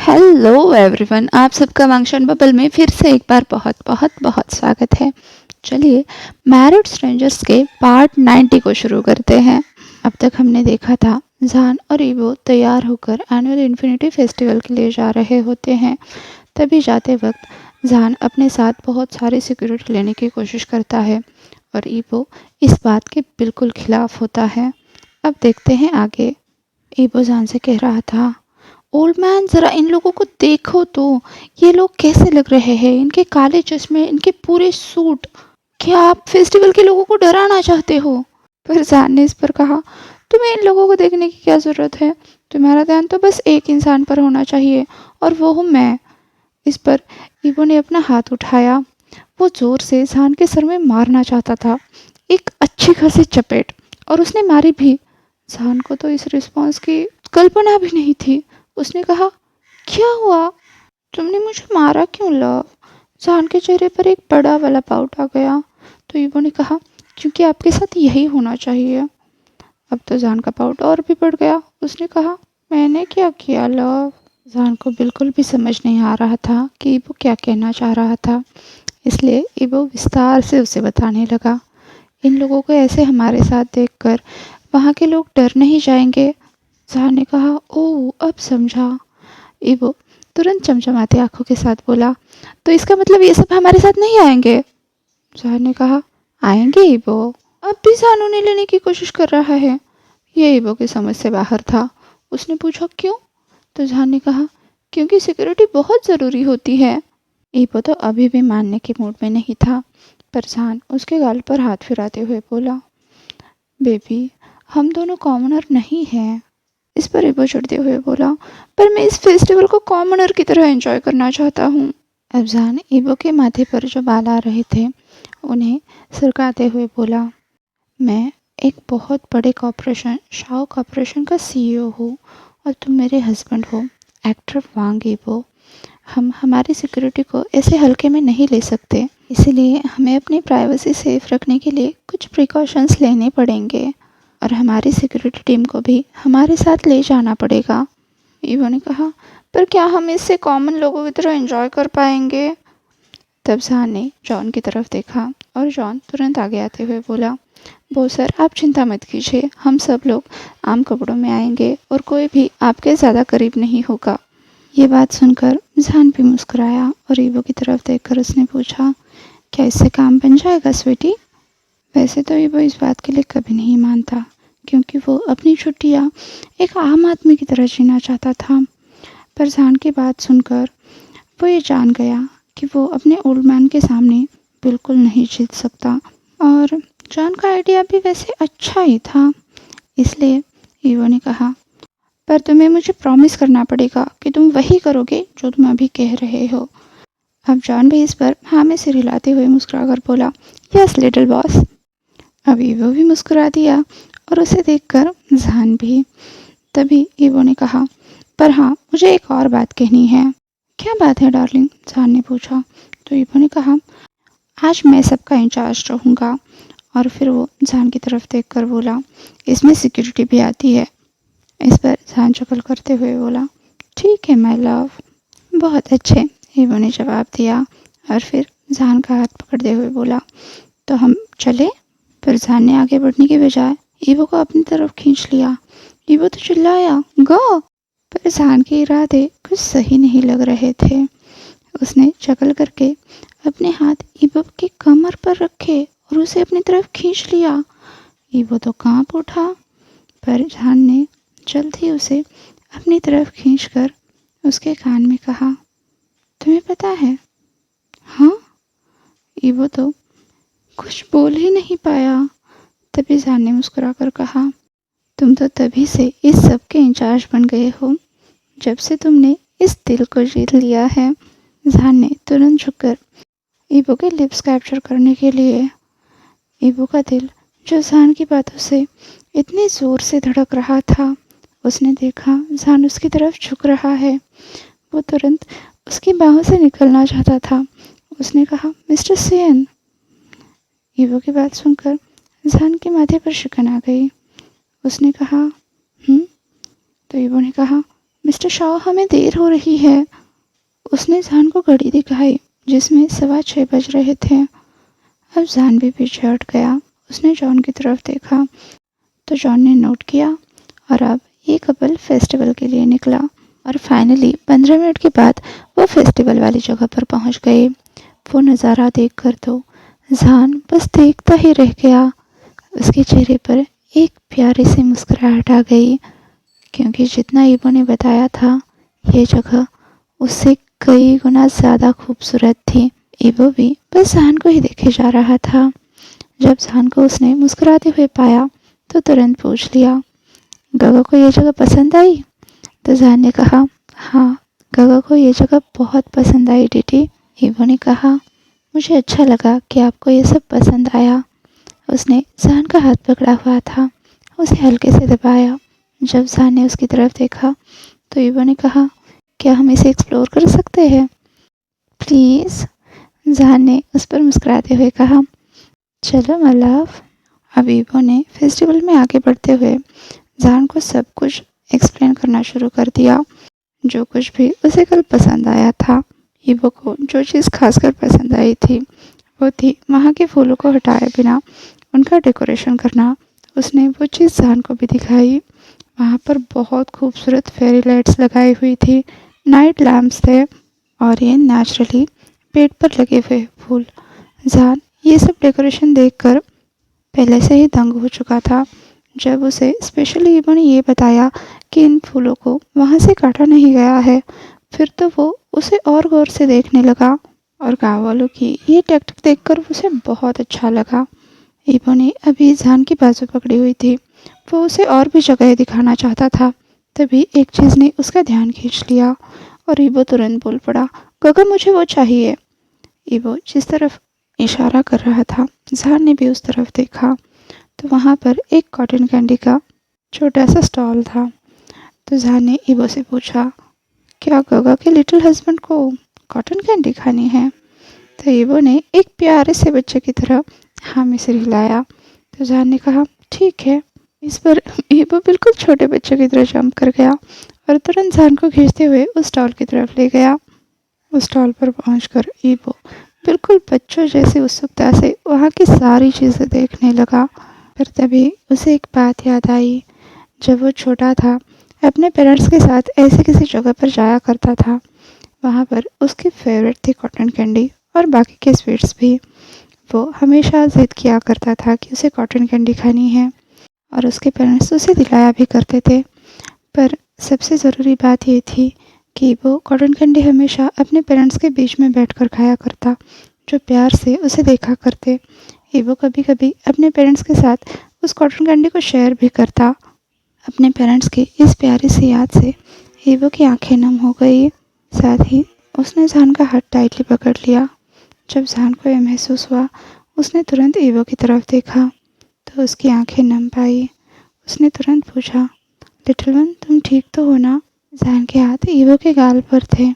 Hello everyone, आप सबका मंक्शन bubble में फिर से एक बार बहुत बहुत बहुत स्वागत है। चलिए मैरिड स्ट्रेंजर्स के पार्ट 90 को शुरू करते हैं। अब तक हमने देखा था जान और ईवो तैयार होकर एनुअल इन्फिनिटी फेस्टिवल के लिए जा रहे होते हैं। तभी जाते वक्त जान अपने साथ बहुत सारी सिक्योरिटी लेने की कोशिश करता है और ईवो इस बात के बिल्कुल खिलाफ होता है। अब देखते हैं आगे। ईवो जान से कह रहा था, ओल्ड मैन ज़रा इन लोगों को देखो तो, ये लोग कैसे लग रहे हैं, इनके काले चश्मे, इनके पूरे सूट। क्या आप फेस्टिवल के लोगों को डराना चाहते हो? पर जान ने इस पर कहा, तुम्हें इन लोगों को देखने की क्या ज़रूरत है? तुम्हारा ध्यान तो बस एक इंसान पर होना चाहिए और वो हूँ मैं। इस पर ईवो ने अपना हाथ उठाया। वो जोर से जान के सर में मारना चाहता था, एक अच्छी खासी चपेट, और उसने मारी भी। जान को तो इस रिस्पॉन्स की कल्पना भी नहीं थी। उसने कहा, क्या हुआ? तुमने मुझे मारा क्यों लव? जान के चेहरे पर एक बड़ा वाला पाउट आ गया। तो ईवो ने कहा, क्योंकि आपके साथ यही होना चाहिए। अब तो जान का पाउट और भी बढ़ गया। उसने कहा, मैंने क्या किया लव? जान को बिल्कुल भी समझ नहीं आ रहा था कि ईवो क्या कहना चाह रहा था, इसलिए ईवो विस्तार से उसे बताने लगा। इन लोगों को ऐसे हमारे साथ देखकर वहाँ के लोग डर नहीं जाएंगे? जान ने कहा, ओह अब समझा। ईवो तुरंत चमचमाती आंखों के साथ बोला, तो इसका मतलब ये सब हमारे साथ नहीं आएंगे? जान ने कहा, आएंगे ईवो। अब भी जान उन्हें लेने की कोशिश कर रहा है। ये ईवो की समझ से बाहर था। उसने पूछा, क्यों? तो जान ने कहा, क्योंकि सिक्योरिटी बहुत ज़रूरी होती है। ईवो तो अभी भी मानने के मूड में नहीं था, पर जान उसके गाल पर हाथ फिराते हुए बोला, बेबी हम दोनों कॉमनर नहीं हैं। इस पर ईवो चिढ़ते हुए बोला, पर मैं इस फेस्टिवल को कॉमनर की तरह एंजॉय करना चाहता हूँ। अब जान ईवो के माथे पर जो बाल आ रहे थे उन्हें सुलगाते हुए बोला, मैं एक बहुत बड़े कॉर्पोरेशन शाओ कॉर्पोरेशन का सीईओ हूँ और तुम मेरे हस्बैंड हो, एक्टर वांग ईवो। हम हमारी सिक्योरिटी को ऐसे हल्के में नहीं ले सकते, इसीलिए हमें अपनी प्राइवेसी सेफ रखने के लिए कुछ प्रिकॉशंस लेने पड़ेंगे और हमारी सिक्योरिटी टीम को भी हमारे साथ ले जाना पड़ेगा। ईवो ने कहा, पर क्या हम इससे कॉमन लोगों की तरह एंजॉय कर पाएंगे? तब जान ने जॉन की तरफ देखा और जॉन तुरंत आगे आते हुए बोला, वो सर आप चिंता मत कीजिए, हम सब लोग आम कपड़ों में आएंगे और कोई भी आपके ज़्यादा करीब नहीं होगा। ये बात सुनकर जान भी मुस्कुराया और ईवो की तरफ देखकर उसने पूछा, क्या इससे काम बन जाएगा स्वीटी? वैसे तो ईवो इस बात के लिए कभी नहीं मानता, क्योंकि वो अपनी छुट्टियाँ एक आम आदमी की तरह जीना चाहता था। पर जान की बात सुनकर वो ये जान गया कि वो अपने ओल्ड मैन के सामने बिल्कुल नहीं जीत सकता, और जान का आइडिया भी वैसे अच्छा ही था। इसलिए ईवो ने कहा, पर तुम्हें मुझे प्रॉमिस करना पड़ेगा कि तुम वही करोगे जो तुम अभी कह रहे हो। अब जॉन भी इस पर हाँ में सिर हिलाते हुए मुस्कुराकर बोला, यस लिटिल बॉस। अब ईवो भी मुस्कुरा दिया और उसे देखकर जान भी। तभी ईवो ने कहा, पर हाँ मुझे एक और बात कहनी है। क्या बात है डार्लिंग? जान ने पूछा। तो ईवो ने कहा, आज मैं सबका इंचार्ज रहूँगा। और फिर वो जान की तरफ देखकर बोला, इसमें सिक्योरिटी भी आती है? इस पर जान चकल करते हुए बोला, ठीक है माय लव। बहुत अच्छे, ईवो ने जवाब दिया और फिर जान का हाथ पकड़ते हुए बोला, तो हम चले? पर जान ने आगे बढ़ने के बजाय ईवो को अपनी तरफ खींच लिया। ईवो तो चिल्लाया, गो! पर जान के इरादे कुछ सही नहीं लग रहे थे। उसने शक्ल करके अपने हाथ ईवो की कमर पर रखे और उसे अपनी तरफ खींच लिया। ईवो तो कांप उठा, पर जान ने जल्द ही उसे अपनी तरफ खींचकर उसके कान में कहा, तुम्हें पता है? हाँ? ईवो तो कुछ बोल ही नहीं पाया। तभी जान ने मुस्कुराकर कहा, तुम तो तभी से इस सब के इंचार्ज बन गए हो जब से तुमने इस दिल को जीत लिया है। जान ने तुरंत झुककर ईवो के लिप्स कैप्चर करने के लिए। ईवो का दिल जो जान की बातों से इतने ज़ोर से धड़क रहा था, उसने देखा जान उसकी तरफ झुक रहा है। वो तुरंत उसकी बाहों से निकलना चाहता था। उसने कहा, मिस्टर सेन। ईवो की बात सुनकर जान के माथे पर शिकन आ गई। उसने कहा, तो ईवो ने कहा, मिस्टर शॉ, हमें देर हो रही है। उसने जॉन को घड़ी दिखाई जिसमें 6:15 बज रहे थे। अब जॉन भी पीछे हट गया। उसने जॉन की तरफ देखा तो जॉन ने नोट किया और अब ये कपल फेस्टिवल के लिए निकला और फाइनली 15 मिनट के बाद वो फेस्टिवल वाली जगह पर पहुंच गए। वो नज़ारा देखकर तो जॉन बस देखता ही रह गया। उसके चेहरे पर एक प्यारी सी मुस्कुराहट आ गई क्योंकि जितना इबो ने बताया था ये जगह उससे कई गुना ज़्यादा खूबसूरत थी। इबो भी बस जॉन को ही देखे जा रहा था। जब जॉन को उसने मुस्कुराते हुए पाया तो तुरंत पूछ लिया, गगो को ये जगह पसंद आई? तो जॉन ने कहा, हाँ, गगो को ये जगह बहुत पसंद आई डीडी। इबो ने कहा, मुझे अच्छा लगा कि आपको ये सब पसंद आया। उसने जॉन का हाथ पकड़ा हुआ था, उसे हल्के से दबाया। जब जॉन ने उसकी तरफ देखा तो इबो ने कहा, क्या हम इसे एक्सप्लोर कर सकते हैं प्लीज़? जॉन ने उस पर मुस्कुराते हुए कहा, चलो माय लव। अब इबो ने फेस्टिवल में आगे बढ़ते हुए जॉन को सब कुछ एक्सप्लेन करना शुरू कर दिया, जो कुछ भी उसे कल पसंद आया था। इबो को जो चीज़ खासकर पसंद आई थी वो थी वहाँ के फूलों को हटाए बिना उनका डेकोरेशन करना। उसने वो चीज़ जॉन को भी दिखाई। वहाँ पर बहुत खूबसूरत फेरी लाइट्स लगाई हुई थी, नाइट लैम्प्स थे और ये नेचुरली पेड़ पर लगे हुए फूल। जॉन ये सब डेकोरेशन देखकर पहले से ही दंग हो चुका था। जब उसे स्पेशली इबो ने ये बताया कि इन फूलों को वहाँ से काटा नहीं गया है, फिर तो वो उसे और गौर से देखने लगा और गाँव वालों की ये टैक्टिक देखकर उसे बहुत अच्छा लगा। इबो ने अभी जॉन की बाजू पकड़ी हुई थी। वो उसे और भी जगह दिखाना चाहता था। तभी एक चीज़ ने उसका ध्यान खींच लिया और इबो तुरंत बोल पड़ा, गगन मुझे वो चाहिए। इबो जिस तरफ इशारा कर रहा था जॉन ने भी उस तरफ देखा तो वहाँ पर एक कॉटन कैंडी का छोटा सा स्टॉल था। तो जॉन ने इबो से पूछा, क्या गगा के लिटिल हस्बैंड को कॉटन कैंडी खानी है? तो इबो ने एक प्यारे से बच्चे की तरह हाँ में सिर हिलाया। तो जॉन ने कहा, ठीक है। इस पर इबो बिल्कुल छोटे बच्चे की तरह जंप कर गया और तुरंत जॉन को खींचते हुए उस स्टॉल की तरफ ले गया। उस स्टॉल पर पहुंचकर इबो बिल्कुल बच्चों जैसी उत्सुकता से वहाँ की सारी चीज़ें देखने लगा। फिर तभी उसे एक बात याद आई। जब वो छोटा था अपने पेरेंट्स के साथ ऐसी किसी जगह पर जाया करता था। वहाँ पर उसकी फेवरेट थी कॉटन कैंडी और बाकी के स्वीट्स भी। वो हमेशा ज़िद किया करता था कि उसे कॉटन कैंडी खानी है और उसके पेरेंट्स उसे दिलाया भी करते थे। पर सबसे ज़रूरी बात ये थी कि वो कॉटन कैंडी हमेशा अपने पेरेंट्स के बीच में बैठकर खाया करता, जो प्यार से उसे देखा करते। इबो कभी कभी अपने पेरेंट्स के साथ उस कॉटन कैंडी को शेयर भी करता। अपने पेरेंट्स की इस प्यारी सी याद से इबो की आंखें नम हो गई। साथ ही उसने जॉन का हाथ टाइटली पकड़ लिया। जब जॉन को यह महसूस हुआ उसने तुरंत इबो की तरफ देखा तो उसकी आंखें नम पाई। उसने तुरंत पूछा, लिटिल वन तुम ठीक तो हो ना? जॉन के हाथ इबो के गाल पर थे,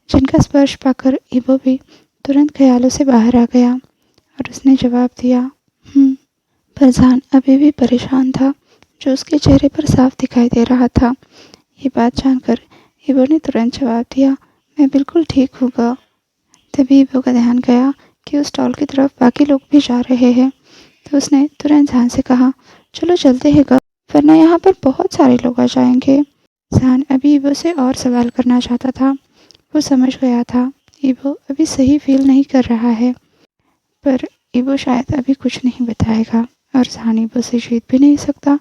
जिनका स्पर्श पाकर इबो भी तुरंत ख्यालों से बाहर आ गया और उसने जवाब दिया, पर जॉन अभी भी परेशान था, जो उसके चेहरे पर साफ दिखाई दे रहा था। ये बात जानकर इबो ने तुरंत जवाब दिया, मैं बिल्कुल ठीक हूँगा। तभी इबो का ध्यान गया कि उस स्टॉल की तरफ बाकी लोग भी जा रहे हैं। तो उसने तुरंत जॉन से कहा, चलो चलते हैं गा, वरना यहाँ पर बहुत सारे लोग आ जाएंगे। जॉन अभी इबो से और सवाल करना चाहता था। वो समझ गया था इबो अभी सही फील नहीं कर रहा है, पर इबो शायद अभी कुछ नहीं बताएगा और जॉन इबो से जीत भी नहीं सकता।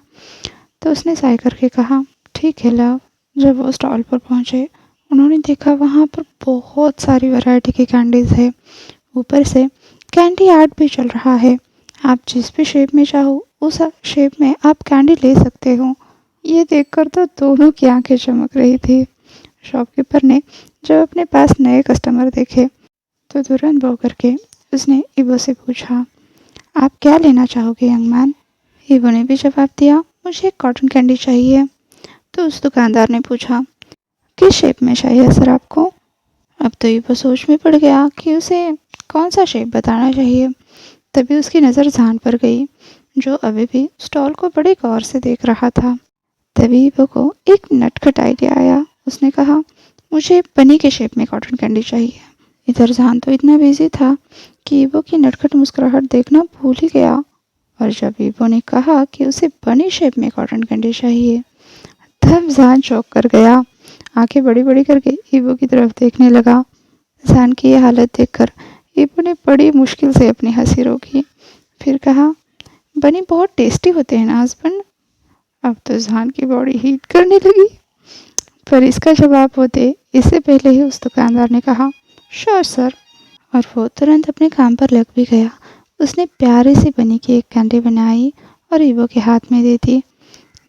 तो उसने साय करके कहा, ठीक है लव। जब वो स्टॉल पर पहुँचे उन्होंने देखा वहाँ पर बहुत सारी वैरायटी की कैंडीज़ है। ऊपर से कैंडी आर्ट भी चल रहा है। आप जिस भी शेप में चाहो उस शेप में आप कैंडी ले सकते हो। ये देखकर तो दोनों की आंखें चमक रही थी। शॉपकीपर ने जब अपने पास नए कस्टमर देखे तो तुरंत भौं करके उसने इबो से पूछा, आप क्या लेना चाहोगे यंग मैन? इबो ने भी जवाब दिया, मुझे एक कॉटन कैंडी चाहिए। तो उस दुकानदार ने पूछा, किस शेप में चाहिए सर आपको? अब तो इबो सोच में पड़ गया कि उसे कौन सा शेप बताना चाहिए। तभी उसकी नज़र जॉन पर गई, जो अभी भी स्टॉल को बड़े गौर से देख रहा था। तभी इबो को एक नटखट आइडिया आया। उसने कहा, मुझे बनी के शेप में कॉटन कैंडी चाहिए। इधर जहान तो इतना बिजी था कि ईवो की नटखट मुस्कुराहट देखना भूल ही गया। और जब ईवो ने कहा कि उसे बनी शेप में कॉटन कैंडी चाहिए, तब जहान चौंक कर गया। आंखें बड़ी बड़ी करके ईवो की तरफ देखने लगा। जहान की ये हालत देखकर ईवो ने बड़ी मुश्किल से अपनी हंसी रोकी। फिर कहा, बनी बहुत टेस्टी होते हैं ना हस्बैंड। अब तो जहान की बॉडी हीट करने लगी, पर इसका जवाब होते इससे पहले ही उस दुकानदार ने कहा, श्योर सर। और वो तुरंत अपने काम पर लग भी गया। उसने प्यारी सी बनी की एक कैंडी बनाई और ईवो के हाथ में दे दी।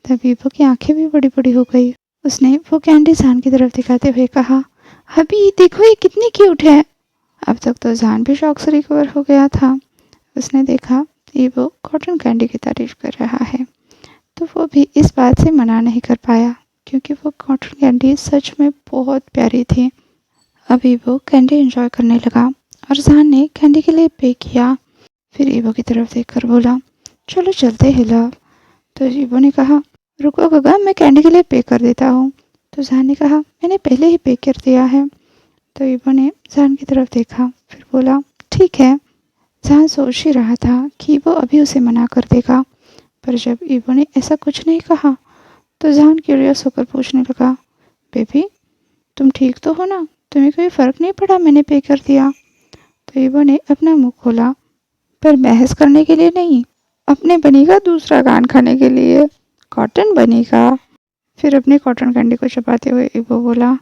तब ईवो की आंखें भी बड़ी बड़ी हो गई। उसने वो कैंडी जहान की तरफ दिखाते हुए कहा, अभी देखो ये कितनी क्यूट है। अब तक तो जहान भी शौक से रिकवर हो गया था। उसने देखा ईवो कॉटन कैंडी की तारीफ कर रहा है, तो वो भी इस बात से मना नहीं कर पाया, क्योंकि वो कॉटन कैंडी सच में बहुत प्यारी थी। अब ईवो कैंडी एंजॉय करने लगा और जहान ने कैंडी के लिए पे किया। फिर ईवो की तरफ देखकर बोला, चलो चलते हैं लव। तो ईवो ने कहा, रुको गगा, मैं कैंडी के लिए पे कर देता हूँ। तो जहान ने कहा, मैंने पहले ही पे कर दिया है। तो ईवो ने जहान की तरफ देखा, फिर बोला, ठीक है। जहान सोच ही रहा था कि वो अभी उसे मना कर देगा, पर जब ईवो ने ऐसा कुछ नहीं कहा तो जहान क्यूरियस होकर पूछने लगा, बेबी तुम ठीक तो हो ना? तुम्हें कोई फ़र्क नहीं पड़ा मैंने पे कर दिया? तो ईवो ने अपना मुंह खोला, पर बहस करने के लिए नहीं, अपने बनी का दूसरा कान खाने के लिए, कॉटन बनी का। फिर अपने कॉटन कैंडी को चबाते हुए ईवो बोला,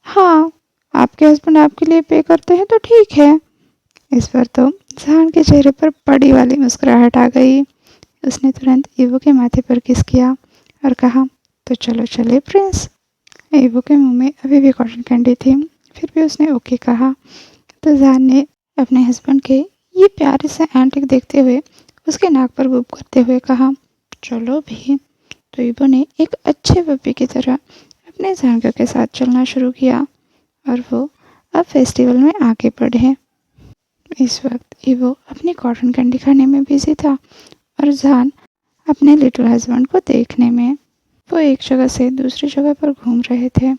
हाँ आपके हस्बैंड आपके लिए पे करते हैं तो ठीक है। इस पर तो जहान के चेहरे पर बड़ी वाली मुस्कुराहट आ गई। उसने तुरंत ईवो के माथे पर किस किया और कहा, तो चलो चले प्रिंस। ईवो के मुंह में अभी भी कॉटन कैंडी थी, फिर भी उसने ओके कहा। तो जहान ने अपने हस्बैंड के ये प्यारे से एंटिक देखते हुए उसके नाक पर बूब करते हुए कहा, चलो भी। तो ईवो ने एक अच्छे पप्पी की तरह अपने जहान के साथ चलना शुरू किया और वो अब फेस्टिवल में आगे बढ़े। इस वक्त ईवो अपनी कॉटन कैंडी खाने में बिजी था और जहान अपने लिटिल हस्बैंड को देखने में। वो एक जगह से दूसरी जगह पर घूम रहे थे।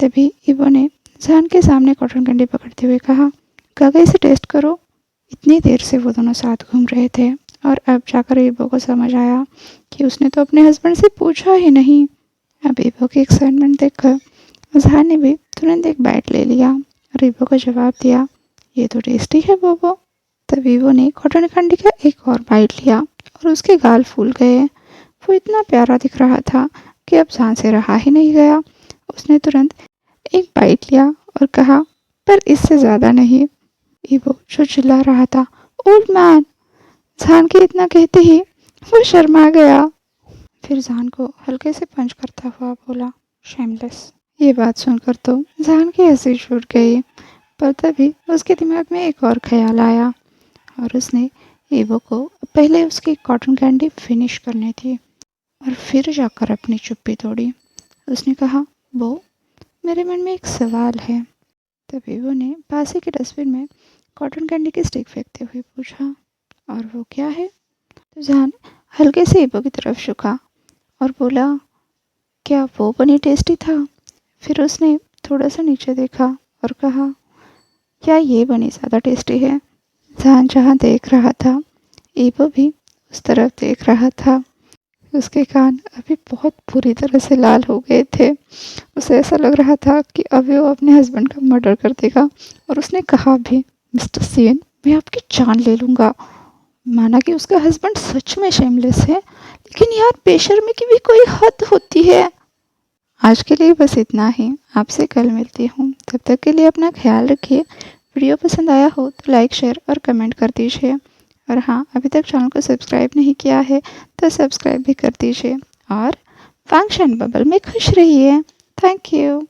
तभी ईवो ने जहान के सामने कॉटन कैंडी पकड़ते हुए कहा, गागा इसे टेस्ट करो। इतनी देर से वो दोनों साथ घूम रहे थे और अब जाकर ईवो को समझ आया कि उसने तो अपने हस्बैंड से पूछा ही नहीं। अब ईवो की एक्साइटमेंट देखकर जहान ने भी तुरंत एक बाइट ले लिया और ईवो को जवाब दिया, ये तो टेस्टी है बोबो। तब ईवो ने कॉटन कैंडी का एक और बाइट लिया और उसके गाल फूल गए। वो इतना प्यारा दिख रहा था कि अब जहां से रहा ही नहीं गया। उसने तुरंत एक बाइट लिया और कहा, पर इससे ज़्यादा नहीं। ईवो जो चिल्ला रहा था, ओल्ड मैन। जहान के इतना कहते ही वो शर्मा गया। फिर जहान को हल्के से पंच करता हुआ बोला, शेमलेस। ये बात सुनकर तो जहान की हंसी छूट गई, पर तभी उसके दिमाग में एक और ख्याल आया और उसने ईवो को पहले उसकी कॉटन कैंडी फिनिश करनी थी और फिर जाकर अपनी चुप्पी तोड़ी। उसने कहा, वो मेरे मन में एक सवाल है। तब ईवो ने पास ही के डस्टबिन में कॉटन कैंडी की स्टिक फेंकते हुए पूछा, और वो क्या है? तो जहान हल्के से ईवो की तरफ झुका और बोला, क्या वो बनी टेस्टी था? फिर उसने थोड़ा सा नीचे देखा और कहा, क्या ये बनी ज़्यादा टेस्टी है? जहान जहाँ देख रहा था ईवो भी उस तरफ देख रहा था। उसके कान अभी बहुत बुरी तरह से लाल हो गए थे। उसे ऐसा लग रहा था कि अभी वो अपने हस्बैंड का मर्डर कर देगा। और उसने कहा भी, मिस्टर सेन मैं आपकी जान ले लूँगा। माना कि उसका हस्बैंड सच में शेमलेस है, लेकिन यार बेशर्मी की भी कोई हद होती है। आज के लिए बस इतना ही। आपसे कल मिलती हूँ। तब तक के लिए अपना ख्याल रखिए। वीडियो पसंद आया हो तो लाइक शेयर और कमेंट कर दीजिए। और हाँ, अभी तक चैनल को सब्सक्राइब नहीं किया है तो सब्सक्राइब भी कर दीजिए। और फंक्शन बबल में खुश रहिए। Thank you.